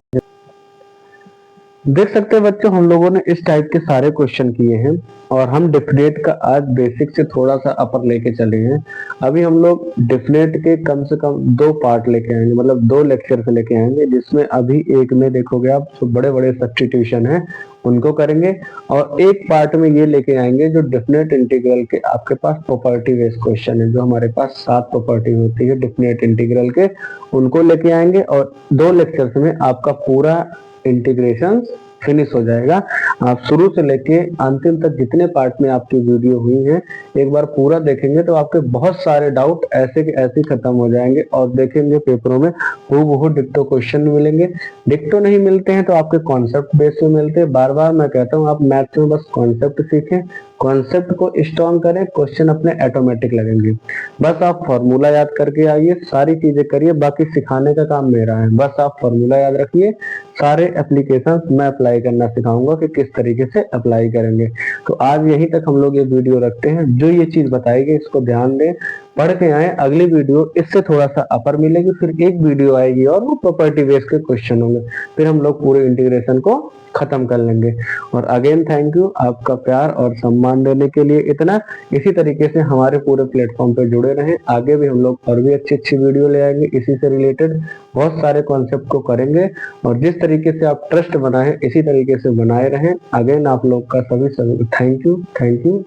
[SPEAKER 1] देख सकते हैं बच्चों, हम लोगों ने इस टाइप के सारे क्वेश्चन किए हैं, और हम डेफिनेट का आज बेसिक से थोड़ा सा अपर लेके चले हैं। अभी हम लोग डेफिनेट के कम से कम 2 पार्ट लेके आएंगे, मतलब 2 लेक्चर से लेके आएंगे, जिसमें अभी एक में देखोगे आप जो बड़े बड़े सब्स्टिट्यूशन है उनको करेंगे, और एक पार्ट में ये लेके आएंगे जो डेफिनेट इंटीग्रल के आपके पास प्रॉपर्टी बेस्ड क्वेश्चन है, जो हमारे पास 7 प्रॉपर्टी होती है डेफिनेट इंटीग्रल के, उनको लेके आएंगे, और 2 लेक्चर्स में आपका पूरा इंटीग्रेशन फिनिश हो जाएगा। आप शुरू से लेके अंतिम तक जितने पार्ट में आपकी वीडियो हुई है, एक बार पूरा देखेंगे तो आपके बहुत सारे डाउट ऐसे के ऐसे खत्म हो जाएंगे, और देखेंगे पेपरों में हूबहू डिक्टो क्वेश्चन मिलेंगे। डिक्टो नहीं मिलते हैं तो आपके कॉन्सेप्ट बेस पे मिलते हैं। बार बार मैं कहता हूँ, आप मैथ्स में बस कॉन्सेप्ट सीखें, कॉन्सेप्ट को स्ट्रॉन्ग करें, क्वेश्चन अपने ऑटोमेटिक लगेंगे। बस आप फॉर्मूला याद करके आइए, सारी चीजें करिए, बाकी सिखाने का काम मेरा है। बस आप फॉर्मूला याद रखिए, सारे एप्लीकेशन मैं अप्लाई करना सिखाऊंगा कि किस तरीके से अप्लाई करेंगे। तो आज यहीं तक हम लोग ये वीडियो रखते हैं। जो ये चीज बताएगी इसको ध्यान दें, पढ़ के आए। अगली वीडियो इससे थोड़ा सा अपर मिलेगी, फिर एक वीडियो आएगी और वो प्रॉपर्टी बेस के क्वेश्चन होंगे, फिर हम लोग पूरे इंटीग्रेशन को खत्म कर लेंगे। और अगेन थैंक यू आपका प्यार और सम्मान देने के लिए इतना। इसी तरीके से हमारे पूरे प्लेटफॉर्म पे जुड़े रहें, आगे भी हम लोग और भी अच्छी अच्छी वीडियो ले आएंगे, इसी से रिलेटेड बहुत सारे कॉन्सेप्ट को करेंगे। और जिस तरीके से आप ट्रस्ट बनाए इसी तरीके से बनाए रहें। अगेन आप लोग का सभी थैंक यू।